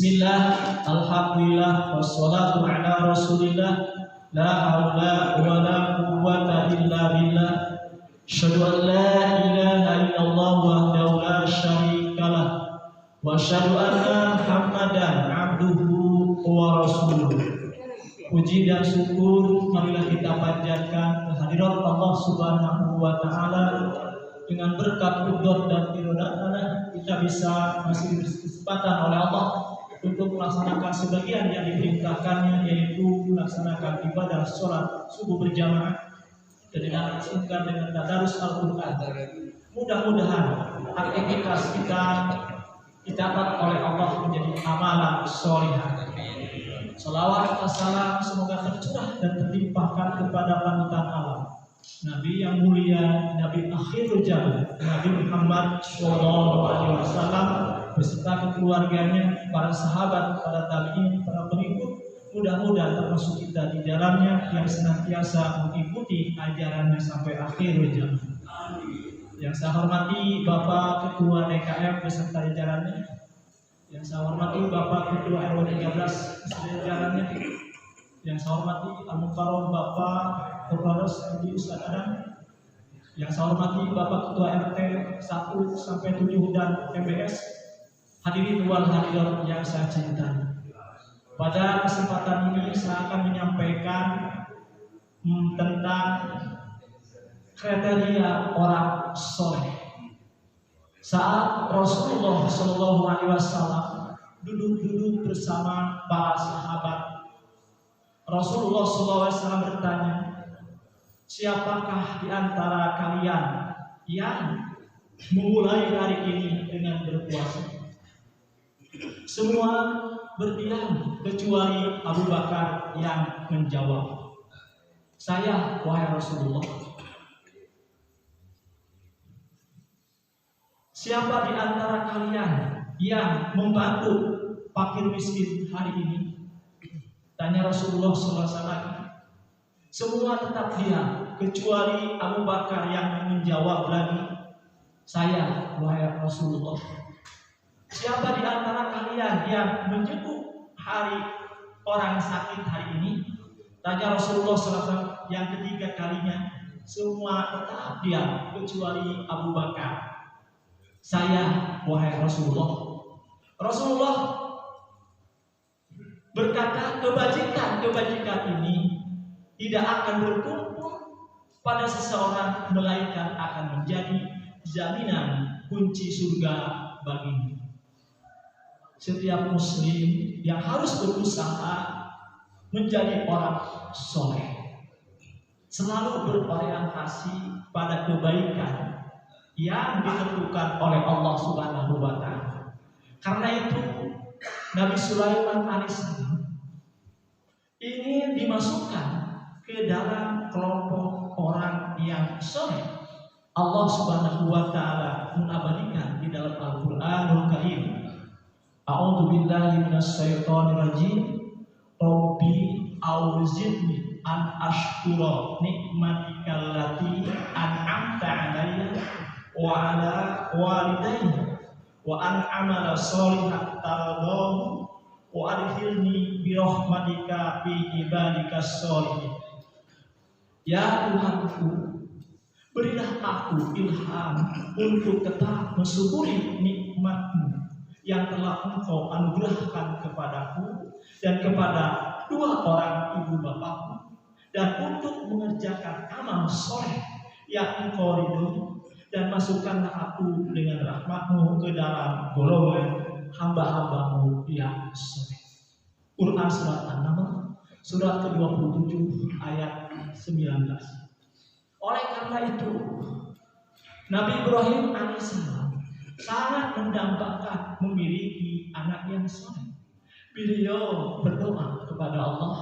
Bismillah, alhamdulillah, wassalatu ala rasulillah, la hawla wa la quwwata illa billah. Asyhadu an la ilaha illallah wahdahu la syarikalah, wa asyhadu anna Muhammadan abduhu wa rasuluh. Puji dan syukur marilah kita panjatkan kehadirat Allah Subhanahu wa taala. Dengan berkat qudrat dan iradah kita bisa masih berkesempatan oleh Allah untuk melaksanakan sebagian yang diperintahkannya, yaitu melaksanakan ibadah sholat subuh berjamaah dan dengan tadarus Al-Quran. Mudah-mudahan aktivitas kita dicatat oleh Allah menjadi amalan sholihah. Salawat wassalam semoga tercurah dan terlimpahkan kepada panutan alam, Nabi yang mulia, Nabi akhir zaman, Nabi Muhammad SAW beserta keluarganya, para sahabat, para tabi'in, para pengikut. Mudah-mudahan termasuk kita di dalamnya yang senantiasa mengikuti ajarannya sampai akhir zaman. Yang saya hormati Bapak Ketua DKM beserta jajarannya, yang saya hormati Bapak Ketua RW 13 beserta jajarannya, yang saya hormati Al-Mukarram Bapak Kepala Haji Ustaz Adam, yang saya hormati Bapak Ketua RT 1 sampai 7 dan MBS, hadirin wal hadirat yang saya cintai. Pada kesempatan ini saya akan menyampaikan tentang kriteria orang soleh. Saat Rasulullah SAW duduk bersama para sahabat, Rasulullah SAW bertanya, siapakah di antara kalian yang memulai hari ini dengan berpuasa? Semua berdiam kecuali Abu Bakar yang menjawab, saya, wahai Rasulullah. Siapa di antara kalian yang membantu fakir miskin hari ini? Tanya Rasulullah SAW. Semua tetap diam kecuali Abu Bakar yang menjawab lagi, saya, wahai Rasulullah. Siapa di antara kalian yang menjenguk hari orang sakit hari ini? Tanya Rasulullah SAW yang ketiga kalinya. Semua tetap diam kecuali Abu Bakar. Saya, wahai Rasulullah. Rasulullah berkata, kebajikan ini tidak akan berkumpul pada seseorang, melainkan akan menjadi jaminan kunci surga baginya. Setiap muslim yang harus berusaha menjadi orang soleh, selalu berorientasi pada kebaikan yang ditentukan oleh Allah Subhanahu wa taala. Karena itu Nabi Sulaiman alaihissalam ingin dimasukkan ke dalam kelompok orang yang soleh. Allah Subhanahu wa taala mengabadikan di dalam Al-Qur'anul Karim, a'udzu billahi minasyaitonir rajim, rabbi auzi'ni an ashkura nikmatikal lati an'amta 'alayya wa 'ala walidayya wa an amala sholihan tardahu wa adkhilni bi rahmatika fi ibadikas sholihin. Ya Tuhanku, berilah aku ilham untuk tetap mensyukuri nikmat-Mu yang telah Engkau anugerahkan kepadaku dan kepada dua orang ibu bapakku, dan untuk mengerjakan amal soleh yang Engkau ridhoi, dan masukkanlah aku dengan rahmat-Mu ke dalam golongan hamba-hamba-Mu yang soleh. Quran surat An-Naml surat ke-27 ayat 19. Oleh karena itu Nabi Ibrahim alaihissalam sangat mendambakan memiliki anak yang soleh. Beliau berdoa kepada Allah,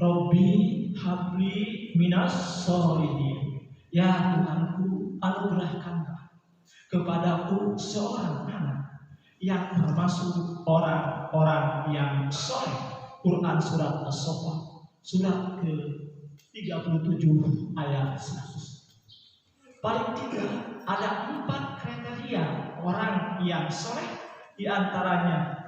Rabbi habli minas sholihin. Ya Tuhanku, anugerahkanlah kepadaku seorang anak yang termasuk orang-orang yang soleh. Quran surat As-Saffat surat ke-37 ayat 100. Paling tidak ada 4 kriteria orang yang soleh. Di antaranya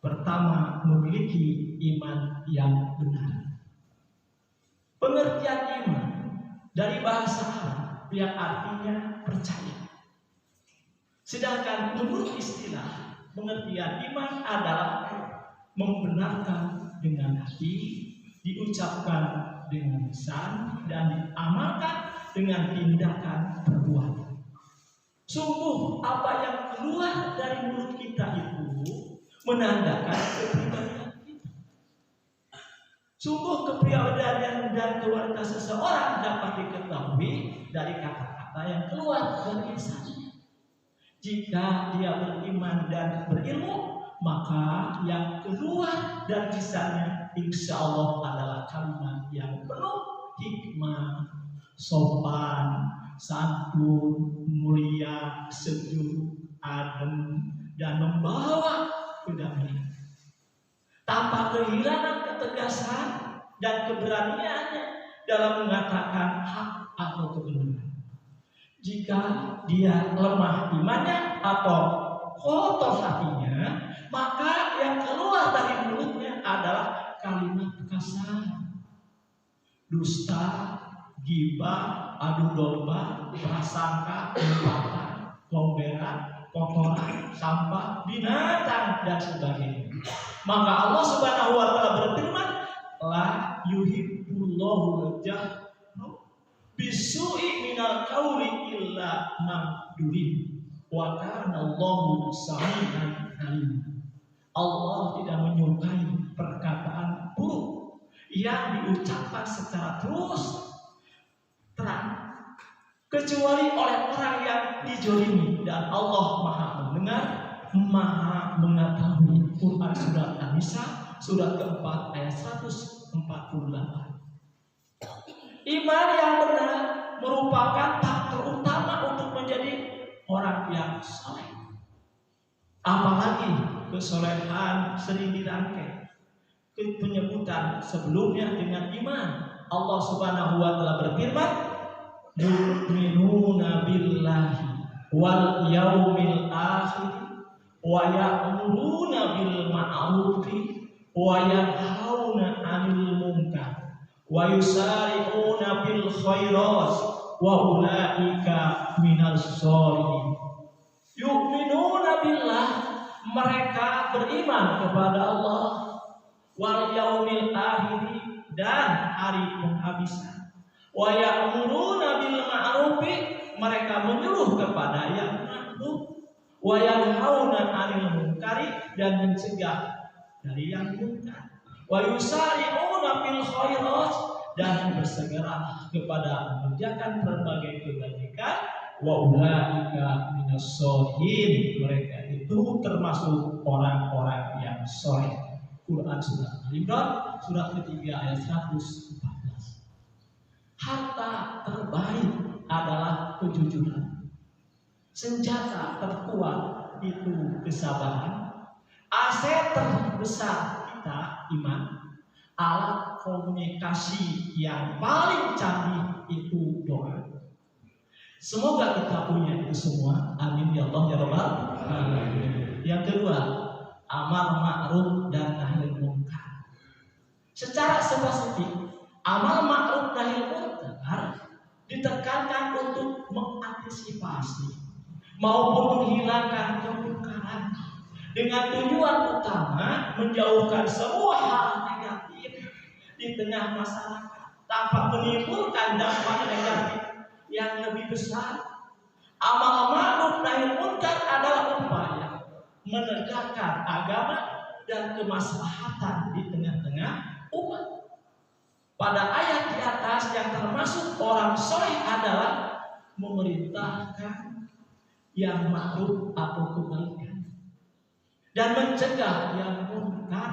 Pertama, memiliki iman yang benar. Pengertian iman dari bahasa Arab yang artinya percaya. Sedangkan menurut istilah, pengertian iman adalah membenarkan dengan hati, diucapkan dengan lisan, dan diamalkan dengan tindakan perbuatan. Sungguh apa yang keluar dari mulut kita itu menandakan kepribadian kita. Sungguh kepribadian dan kualitas seseorang dapat diketahui dari kata-kata yang keluar dari lisannya. Jika dia beriman dan berilmu, maka yang keluar dari lisannya insya Allah adalah kalimat yang penuh hikmah, sopan, santun, mulia, sejuk, adem, dan membawa kedamaian. Tanpa kehilangan ketegasan dan keberaniannya dalam mengatakan hak atau kebenaran. Jika dia lemah imannya atau kotor hatinya, maka yang keluar dari mulutnya adalah kalimat kasar, dusta, ghibah, adu domba, prasangka, umpatan, komberan, kotoran, sampah, binatang, dan sebagainya. Maka Allah Subhanahu wa taala berfirman, la yuhibbullahu al-jahra bisu'i minal qauli illa man dulim wa kana Allahu sami'an alim. Allah tidak menyukai perkataan buruk yang diucapkan secara terus terang kecuali oleh orang yang dijolimi, dan Allah Maha mendengar, Maha mengetahui. Quran surat An-Nisa surat keempat ayat 148. Iman yang benar merupakan faktor utama untuk menjadi orang yang saleh. Apalagi kesolehan sering dirangkai penyebutan sebelumnya dengan iman. Allah Subhanahu wa taala berfirman, yu'minuna billahi wal yaumil akhir wa ya'muruna bil ma'rufi wa yanhauna 'anil munkar wa yusari'una bil khairat wa ulaika minas sholihin. Yu'minuna billah, mereka beriman kepada Allah, wal yaumil akhir, dan hari penghabisan, wa ya'muruna bil ma'rufi, mereka menyuruh kepada yang ma'ruf, wa yanhauna 'anil munkari, dan mencegah dari yang munkar, wa yusari'una bil khairat, dan bersegera kepada mengerjakan berbagai kebajikan, wa ulaika minas sholihin, mereka itu termasuk orang-orang yang saleh. Quran surat Al-Imran surat ketiga ayat 114. Harta terbaik adalah kejujuran. Senjata terkuat itu kesabaran. Aset terbesar kita iman. Alat komunikasi yang paling canggih itu doa. Semoga kita punya itu semua. Amin ya Allah ya Rabbal alamin. Yang kedua, amal ma'ruf dan nahi munkar. Secara spesifik, amal ma'ruf nahi munkar ditekankan untuk mengantisipasi maupun menghilangkan kemungkaran dengan tujuan utama menjauhkan semua hal negatif di tengah masyarakat tanpa menimbulkan dampak negatif yang lebih besar. Amal ma'ruf nahi munkar adalah upaya menegakkan agama dan kemaslahatan di tengah-tengah umat. Pada ayat di atas yang termasuk orang soleh adalah memerintahkan yang ma'ruf atau kebaikan dan mencegah yang munkar,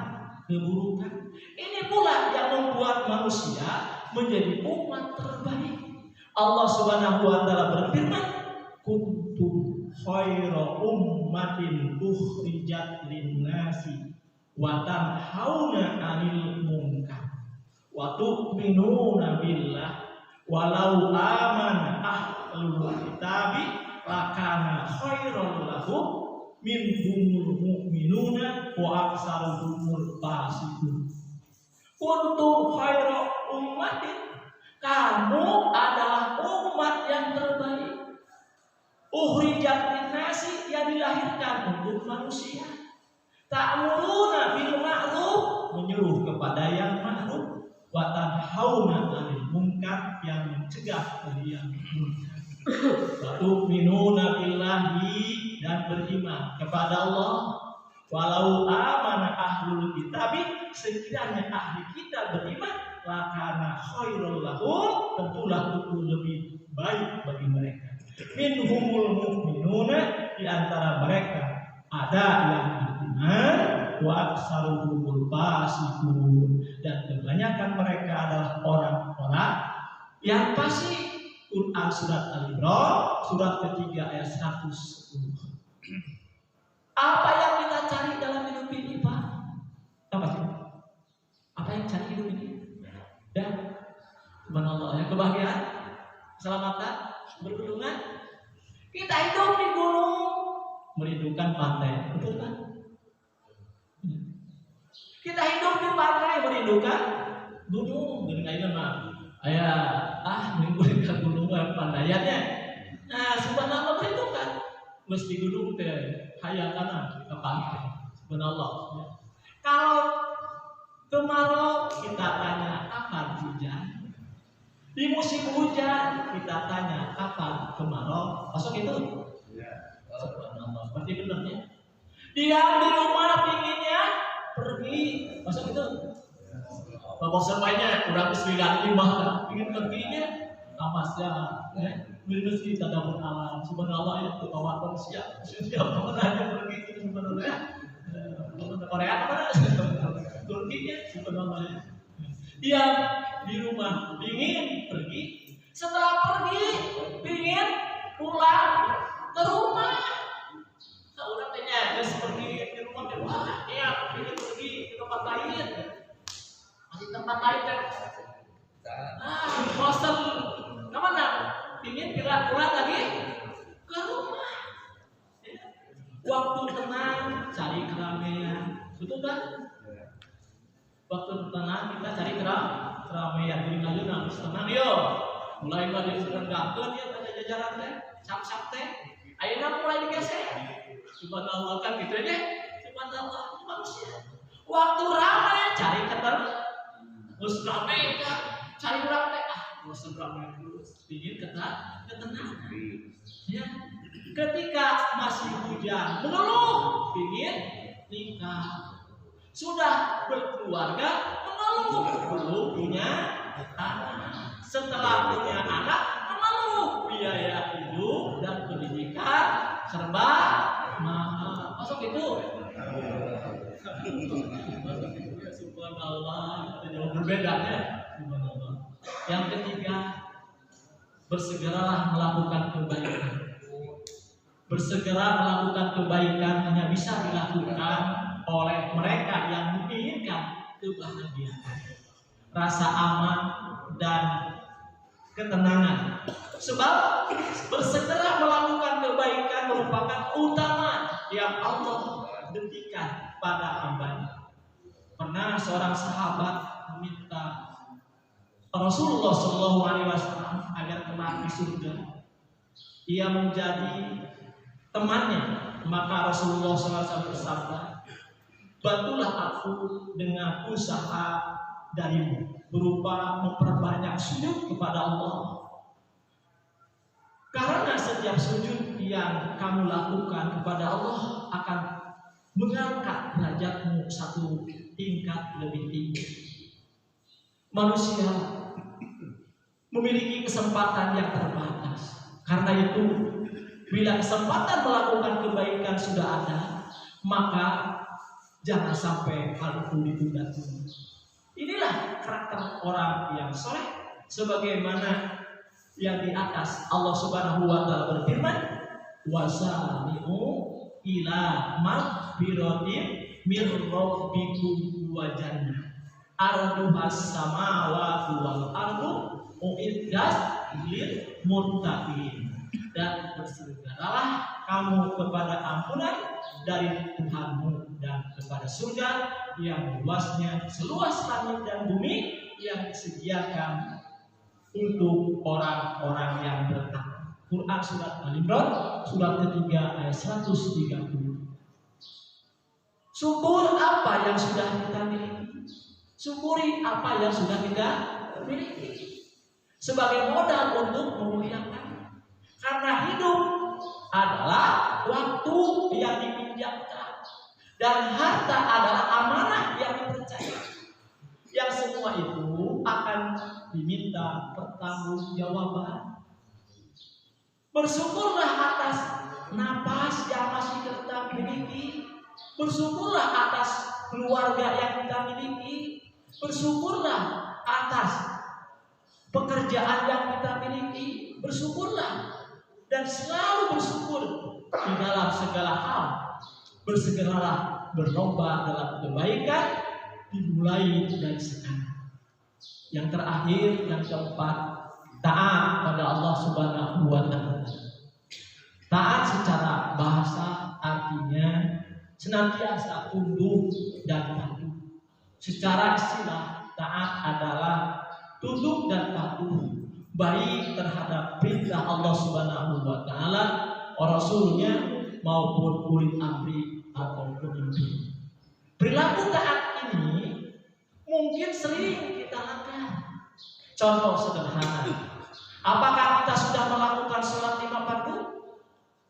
keburukan. Ini pula yang membuat manusia menjadi umat terbaik. Allah Subhanahu wa taala berfirman, kuntum khaira ummatin ukhrijat lin-nasi wa tanhauna 'anil munkar wa tu'minuna billah walau amana ahlul kitabi lakana khairal lahum minhumul mu'minuna wa aksaruhumul fasiqun. Kuntum khairu ummatin, kamu adalah umat yang terbaik. Ukhrijat linnasi, yang dilahirkan untuk manusia. Ta'muruna bil ma'ruf, menyuruh kepada yang ma'ruf, wa tanhauna 'anil munkar, yang mencegah dari yang munkar. Wa tu'minuna billahi, dan beriman kepada Allah. Walau amana ahlul kitab, sekiranya ahli kitab beriman, lakana khairul lahum, tentulah itu lebih baik bagi mereka. Minhumul mu'minuna, di antara mereka ada yang beriman, wa aksaruhumul fasiqun, dan kebanyakan mereka adalah orang-orang yang fasik. Quran surat Al-Imran surat ketiga ayat 110. Apa yang kita cari dalam hidup ini, Pak? Apa sih? Apa yang cari hidup ini? Dan subhanallah, yang kebahagiaan, keselamatan, beruntungan. Kita hidup di gunung, merindukan pantai, betul kan? Kita hidup di pantai, merindukan gunung. Dengan ini mah, ayah, merindukan gunung pandaiannya. Nah, subhanallah itu kan mesti gunung teh hayatana ke pantai. Subhanallah. Kalau kemarau kita tanya kapan hujan. Di musim hujan kita tanya kapan kemarau. Masuk itu? Ya. Subhanallah. Seperti benernya. Diam di rumah pinginnya pergi. Masuk itu? Bapak semuanya kurang 95 ingin perginya amasnya minus kita dapat alam. Subhanallah, itu kawan siap menanya pergi itu subhanallah. Korea mana? Turkinya subhanallah. Dia di rumah ingin pergi, setelah pergi ingin pulang ke rumah. Kalau katanya seperti di rumah wah dia ingin pergi ke tempat lain. Di tempat lain kan, bosan, kemana? Ingin pulang lagi ke rumah. Waktu tenang cari keramaian, betul kan? Waktu tenang kita cari keramaian, jadi lagi nangis tenang yo. Mulai dari serenggakeun ya pada jajaran teh, sap teh, ayeuna mulai digeser. Subhanallah kan gitu aja, subhanallah manusia. Waktu ramai cari ketenangan. Terus ramai kan, cari ramai, bosan ramai terus, ingin ketenangan. Ya, ketika masih hujan, mengeluh, ingin nikah. Sudah berkeluarga, mengeluh, belum punya anak. Setelah punya anak, mengeluh, biaya hidup dan pendidikan serba mahal. Masuk itu. Subhanallah, jauh berbeda ya. Subhanallah. Yang ketiga, bersegeralah melakukan kebaikan. Bersegera melakukan kebaikan hanya bisa dilakukan oleh mereka yang menginginkan kebahagiaan, rasa aman dan ketenangan. Sebab bersegera melakukan kebaikan merupakan utama yang Allah berikan pada hamba-Nya. Pernah seorang sahabat meminta Rasulullah SAW agar kelak di surga ia menjadi temannya. Maka Rasulullah SAW bersabda, bantulah aku dengan usaha darimu berupa memperbanyak sujud kepada Allah. Karena setiap sujud yang kamu lakukan kepada Allah akan mengangkat derajatmu satu tingkat lebih tinggi. Manusia memiliki kesempatan yang terbatas. Karena itu, bila kesempatan melakukan kebaikan sudah ada, maka jangan sampai hal itu ditunda. Inilah karakter orang yang soleh, sebagaimana yang di atas Allah Subhanahu wa Ta'ala berfirman, wasari'u ila maghfiratin min rabbikum wa jannah arduhas samawati wal ardu uiddat lil muttaqin. Dan bersegeralah kamu kepada ampunan dari Tuhanmu dan kepada surga yang luasnya seluas langit dan bumi yang disediakan untuk orang-orang yang bertakwa. Quran surat Al-Imran surat ketiga ayat 130. Syukur apa yang sudah kita miliki. Syukuri apa yang sudah kita miliki sebagai modal untuk memuliakan. Karena hidup adalah waktu yang dipinjamkan dan harta adalah amanah yang dipercaya. Yang semua itu akan diminta pertanggungjawaban. Bersyukurlah atas napas yang masih kita miliki. Bersyukurlah atas keluarga yang kita miliki. Bersyukurlah atas pekerjaan yang kita miliki. Bersyukurlah dan selalu bersyukur di dalam segala hal. Bersegeralah berlomba dalam kebaikan dimulai dari sekarang. Yang terakhir, yang keempat, taat pada Allah Subhanahu wa Ta'ala. Taat secara bahasa artinya senantiasa tunduk dan patuh. Secara istilah, taat adalah tunduk dan patuh baik terhadap perintah Allah Subhanahu wa Ta'ala, Rasulnya maupun ulil amri atau pemimpin. Perilaku taat ini mungkin sering kita lakukan. Contoh sederhana, apakah kita sudah melakukan sholat 5 fardu?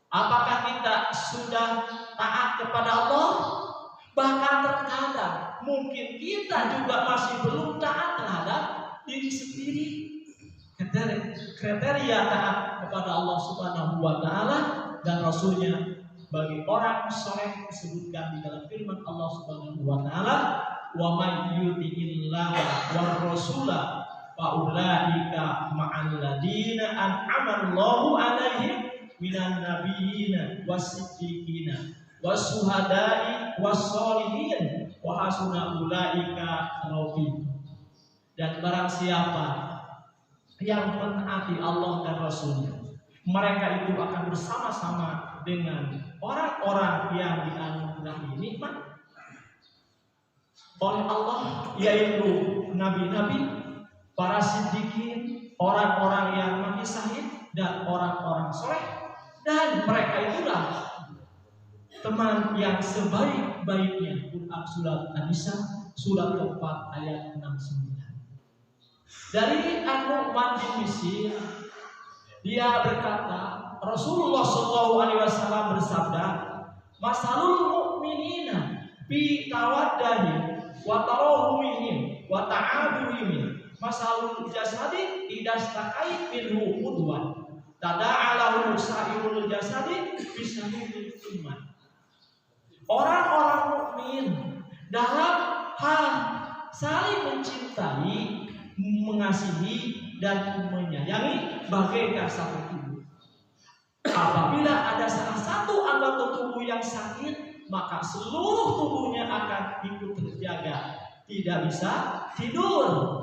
Apakah kita sudah taat kepada Allah? Bahkan terkadang mungkin kita juga masih belum taat terhadap diri sendiri. Kriteria taat kepada Allah Subhanahu wa Ta'ala dan Rasulnya bagi orang soleh disebutkan di dalam firman Allah Subhanahu wa Ta'ala, wa may yuti'illaha war rasula fa ulaika ma'al ladina an'ama Allahu 'alaihim minan nabiyyin was-siddiqina was-syuhada'i was-sholihin wa hasuna ulaika rafiqa. Dan barang siapa yang menaati Allah dan Rasulnya, mereka itu akan bersama-sama dengan orang-orang yang dianugerahi nikmat oleh Allah, yaitu nabi-nabi, para siddiqin, orang-orang yang mati syahid, dan orang-orang soleh. Dan mereka itulah teman yang sebaik-baiknya. Quran surat An-Nisa surat keempat ayat 69. Dari An-Nu'man bin Bashir, dia berkata, Rasulullah SAW bersabda, masalul mu'minina fi tawaddahi wa tarahumihim wa ta'aduhim masalul jasadi idastaqait minhu udwan tada'a lahu sa'irul jasadi bisahumil iman. Orang-orang mukmin dalam hal saling mencintai, mengasihi dan menyayangi bagaikan satu tubuh. Apabila ada salah satu anggota tubuh yang sakit, maka seluruh tubuhnya akan ikut terjaga. Tidak bisa tidur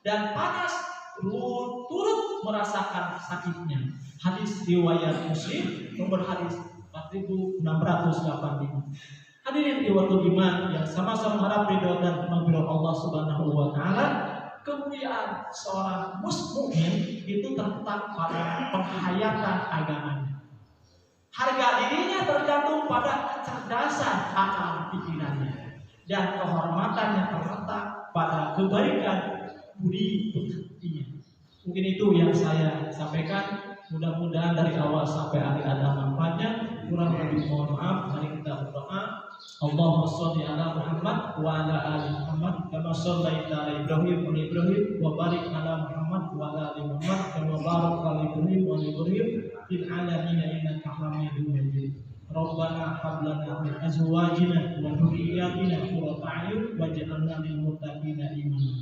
dan panas, turut merasakan sakitnya. Hadis riwayat Muslim nomor hadis 4685. Hadirin ikhwatul iman yang sama-sama harap ridho dan maghfirah Allah Subhanahu wa Ta'ala. Kemuliaan seorang mukmin itu terletak pada penghayatan agamanya. Harga dirinya tergantung pada kecerdasan akal pikirannya, dan kehormatannya terletak pada kebaikan budi pekertinya. Mungkin itu yang saya sampaikan. Mudah-mudahan dari awal sampai akhir ada manfaatnya. Kurang lebih mohon maaf. Mari kita berdoa. Allahumma sholli ala Muhammad wa ala ali Muhammad kama shallaita ala Ibrahim wa Ibrahim wa barik ala Muhammad wa ala ali Muhammad kama barakta ala Ibrahim wa Ibrahim fil alamin innaka Hamidum Majid. Rabbana hab lana min azwajina wa dhurriyyatina qurrata a'yun waj'alna lil muttaqina imama.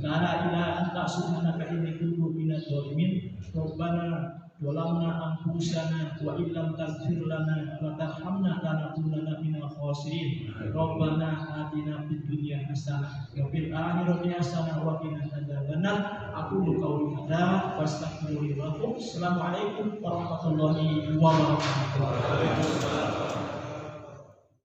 La ilaha anta subhanaka inni kuntu minadh dhalimin. Rabbana zalamna anfusana wa illam taghfir lana wa tarhamna lanakunanna minal khasirin. Rabbana atina fid dunya hasanah wa fil akhirati hasanah wa qina adzabannar. Aqulu qawli hadza wa astaghfirullaha. Assalamualaikum warahmatullahi wabarakatuh.